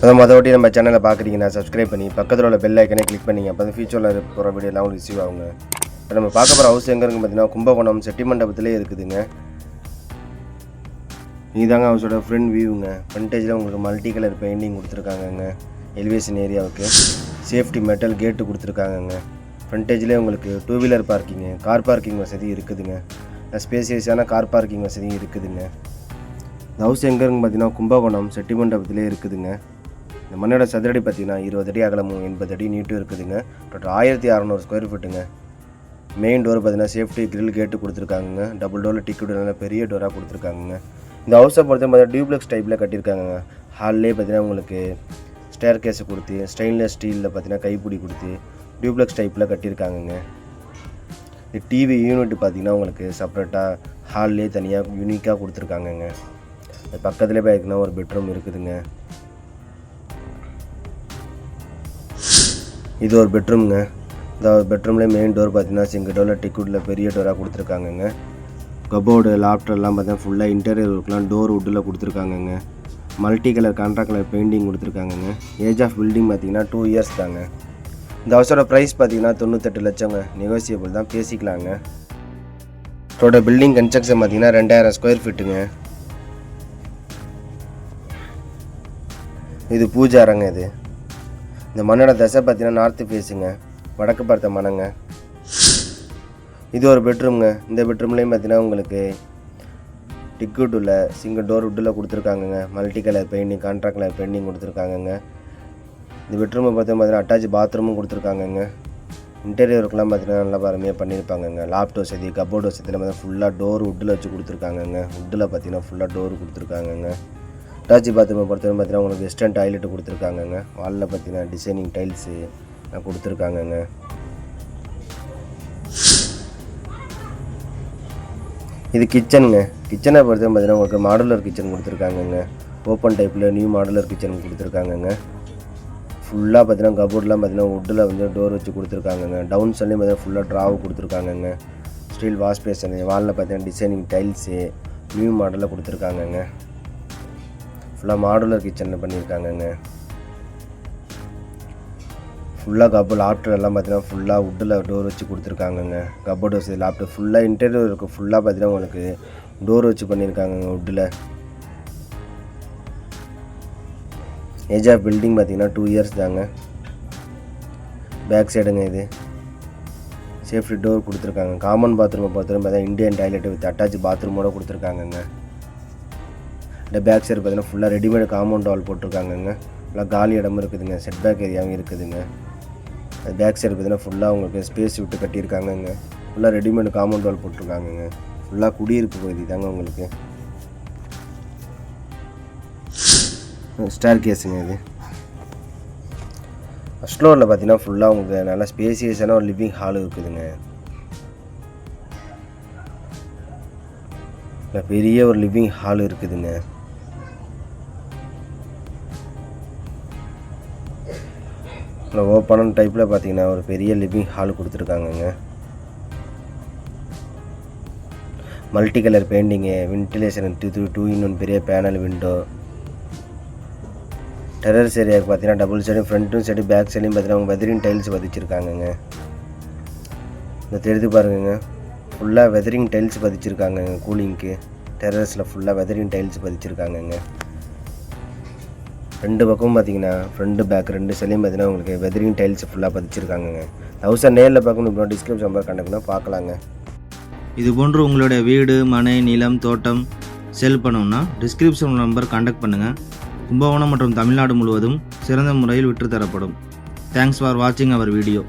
மற்றபடி நம்ம சேனலை பார்க்குறீங்கன்னா சப்ஸ்கிரைப் பண்ணி பக்கத்தில் உள்ள பெல் ஐக்கனே கிளிக் பண்ணிங்க. அப்போ தான் ஃபியூச்சரில் போகிற வீடியோலாம் உங்களுக்கு ரிசீவ் ஆகுங்க. இப்போ நம்ம பார்க்க போகிற ஹவுஸ் எங்கே இருக்குது பார்த்தீங்கன்னா கும்பகோணம் செட்டி மண்டபத்திலே இருக்குதுங்க. இதுதாங்க ஹவுஸோட ஃப்ரண்ட் வியூங்க. ஃப்ரண்டேஜில் உங்களுக்கு மல்டி கலர் பெயிண்டிங் கொடுத்துருக்காங்கங்க. எலிவேஷன் ஏரியாவுக்கு சேஃப்டி மெட்டல் கேட்டு கொடுத்துருக்காங்கங்க. ஃப்ரண்டேஜ்லேயே உங்களுக்கு 2 வீலர் பார்க்கிங்கு, கார் பார்க்கிங் வசதி இருக்குதுங்க. ஸ்பேசியஸான கார் பார்க்கிங் வசதியும் இருக்குதுங்க. இந்த ஹவுஸ் எங்கே இருக்குன்னு பார்த்தீங்கன்னா கும்பகோணம் செட்டி மண்டபத்திலே இருக்குதுங்க. இந்த மண்ணோட சதுரடி பார்த்தீங்கன்னா 20 அடி அகலமும் 80 அடி நீட்டும் இருக்குதுங்க. டோட்டல் 1600 ஸ்கொயர் ஃபீட்டுங்க. மெயின் டோர் பார்த்தீங்கன்னா சேஃப்டி கிரில் கேட்டு கொடுத்துருக்காங்க. டபுள் டோரில் டிக்கெட் நல்ல பெரிய டோராக கொடுத்துருக்காங்க. இந்த ஹவுஸை பொறுத்த பார்த்தீங்கன்னா டியூப்ளெக்ஸ் டைப்பில் கட்டியிருக்காங்க. ஹால்லே பார்த்தீங்கன்னா உங்களுக்கு ஸ்டேர் கேஸை கொடுத்து ஸ்டெயின்லெஸ் ஸ்டீலில் பார்த்தீங்கன்னா கைப்பிடி கொடுத்து டியூப்ளெக்ஸ் டைப்பில் கட்டியிருக்காங்கங்க. இந்த டிவி யூனிட் பார்த்தீங்கன்னா உங்களுக்கு செப்பரேட்டாக ஹால்லே தனியாக யூனிக்காக கொடுத்துருக்காங்கங்க. அது பக்கத்துலேயே பார்த்தீங்கன்னா ஒரு பெட்ரூம் இருக்குதுங்க. இது ஒரு பெட்ரூம்ங்க. இந்த பெட்ரூம்லேயே மெயின் டோர் பார்த்தீங்கன்னா சிங்கிள் டோரில் டிக்குட்டில் பெரிய டோராக கொடுத்துருக்காங்கங்க. கபோர்டு லாப்டர்லாம் பார்த்தீங்கன்னா ஃபுல்லாக இன்டீரியர் ஒர்க்லாம் டோர் வுட்டில் கொடுத்துருக்காங்கங்க. Multi colour contrast colour painting கொடுத்துருக்காங்கங்க. ஏஜ் ஆஃப் பில்டிங் பார்த்தீங்கன்னா 2 இயர்ஸ் தாங்க. இந்த ஹவுஸோட ப்ரைஸ் பார்த்தீங்கன்னா 98 லட்சங்க. நெகோசியபிள் தான், பேசிக்கலாங்க. டோட்டல் பில்டிங் கன்ஸ்ட்ரக்ஷன் பார்த்தீங்கன்னா 2000 ஸ்கொயர் ஃபீட்டுங்க. இது பூஜை அரங்க. இந்த மண்ணோட தசை பார்த்தீங்கன்னா நார்த்து ஃபேஸுங்க, வடக்கு பார்த்த மனங்க. இது ஒரு பெட்ரூம்ங்க. இந்த பெட்ரூம்லேயும் பார்த்தீங்கன்னா உங்களுக்கு டிக்குட் உள்ள சிங்கிள் டோர் வுட்டில் கொடுத்துருக்காங்கங்க. Multi colour painting, contract colour painting கொடுத்துருக்காங்கங்க. இந்த பெட்ரூமை பார்த்தீங்கன்னா அட்டாச் பாத்ரூமும் கொடுத்துருக்காங்கங்க. இன்டீரியர் ஒர்க்லாம் பார்த்தீங்கன்னா நல்லா அருமையாக பண்ணியிருப்பாங்கங்க. லாப்ட் வசதி, கபோர்டு வசதியில் பார்த்தீங்கன்னா ஃபுல்லாக டோர் வுட்டில் வச்சு கொடுத்துருக்காங்கங்க. வுட்டில் பார்த்தீங்கன்னா ஃபுல்லாக டோர் கொடுத்துருக்காங்கங்க. அட்டாச் பாத்ரூமை பொறுத்தவரை பார்த்தீங்கன்னா உங்களுக்கு வெஸ்டர்ன் டாய்லெட்டு கொடுத்துருக்காங்கங்க. வாலில் பார்த்தீங்கன்னா டிசைனிங் டைல்ஸு கொடுத்துருக்காங்கங்க. இது கிச்சனுங்க. கிச்சனை பொறுத்தவரை பார்த்தீங்கன்னா உங்களுக்கு மாடுலர் கிச்சன் கொடுத்துருக்காங்கங்க. ஓப்பன் டைப்பில் நியூ மாடுலர் கிச்சன் கொடுத்துருக்காங்கங்க. ஃபுல்லாக பார்த்தீங்கன்னா கபோர்ட்லாம் பார்த்தீங்கன்னா வுட்டில் வந்து டோர் வச்சு கொடுத்துருக்காங்கங்க. டவுன் சைட்லேயும் பார்த்தீங்கன்னா ஃபுல்லாக ட்ராவு கொடுத்துருக்காங்கங்க. ஸ்டீல் வாஷ் பேஷனு, வாலில் பார்த்தீங்கன்னா டிசைனிங் டைல்ஸு நியூ மாடலில் கொடுத்துருக்காங்கங்க. ஃபுல்லாக மாடுலர் கிச்சனில் பண்ணியிருக்காங்கங்க. ஃபுல்லாக கபோர்ட் லாப்டர் எல்லாம் பார்த்தீங்கன்னா ஃபுல்லாக வுட்டில் டோர் வச்சு கொடுத்துருக்காங்கங்க. கபோர்டு வசதி லாப்டர் ஃபுல்லாக இன்டீரியர் இருக்குது. ஃபுல்லாக பார்த்தீங்கன்னா உங்களுக்கு டோர் வச்சு பண்ணியிருக்காங்கங்க வுட்டில். ஏஜ் ஆஃப் பில்டிங் பார்த்தீங்கன்னா 2 இயர்ஸ் தாங்க. பேக் சைடுங்க. இது சேஃப்டி டோர் கொடுத்துருக்காங்க. காமன் பாத்ரூமை பொறுத்தவரை பார்த்தீங்கன்னா இந்தியன் டாய்லெட் வித் அட்டாச் பாத்ரூமோடு கொடுத்துருக்காங்கங்க. இந்த பேக் சைடு பார்த்தீங்கன்னா ஃபுல்லாக ரெடிமேட் காம்பவுண்ட் வால் போட்டிருக்காங்கங்க. ஃபுல்லாக காலி இடமும் இருக்குதுங்க. செட் பேக் ஏரியாவும் இருக்குதுங்க. அது பேக் சைடு பார்த்தீங்கன்னா ஃபுல்லாக உங்களுக்கு ஸ்பேஸ் விட்டு கட்டியிருக்காங்கங்க. ஃபுல்லாக ரெடிமேட் காம்பவுண்ட் வால் போட்டிருக்காங்கங்க. ஃபுல்லாக குடியிருப்பு பகுதி தாங்க உங்களுக்கு. ஸ்டேர் கேஸுங்க. இது ஃபர்ஸ்ட் ஃப்ளோரில் பார்த்தீங்கன்னா ஃபுல்லாக உங்களுக்கு நல்லா ஸ்பேசியஸான ஒரு லிவிங் ஹால் இருக்குதுங்க. பெரிய ஒரு லிவிங் ஹால் இருக்குதுங்க. ஓப்பனான டைப்பில் பார்த்தீங்கன்னா ஒரு பெரிய லிவிங் ஹால் கொடுத்துருக்காங்கங்க. Multi colour painting, ventilation 2-in-1 பெரிய பேனல் விண்டோ. டெரஸ் ஏரியாவுக்கு பார்த்தீங்கன்னா டபுள் சைடும் ஃப்ரண்ட்டும் சைடு பேக் சைடையும் பார்த்தீங்கன்னா அவங்க வெதரிங் டைல்ஸ் பதிச்சிருக்காங்கங்க. இந்த தெரிந்து பாருங்கங்க, ஃபுல்லாக வெதரிங் டைல்ஸ் பதிச்சிருக்காங்கங்க. கூலிங்க்கு டெரஸில் ஃபுல்லாக வெதரிங் டைல்ஸ் பதிச்சிருக்காங்கங்க. 2 பக்கமும் பார்த்தீங்கன்னா ஃப்ரண்ட் பேக் 2 சைட்லையும் பார்த்தீங்கன்னா உங்களுக்கு வெதரிங் டைல்ஸ் ஃபுல்லாக பதிச்சிருக்காங்கங்க. ஹவுஸை நேரில் பார்க்கணும் இப்போ டிஸ்கிரிப்ஷன் நம்பர் கண்டக்ட்னா பார்க்கலாங்க. இது போன்று உங்களுடைய வீடு, மனை, நிலம், தோட்டம் சேல் பண்ணணும்னா டிஸ்கிரிப்ஷன் நம்பர் கான்டாக்ட் பண்ணுங்கள். கும்பகோணம் மற்றும் தமிழ்நாடு முழுவதும் சிறந்த முறையில் விற்று தரப்படும். தேங்க்ஸ் ஃபார் வாட்சிங் அவர் வீடியோ.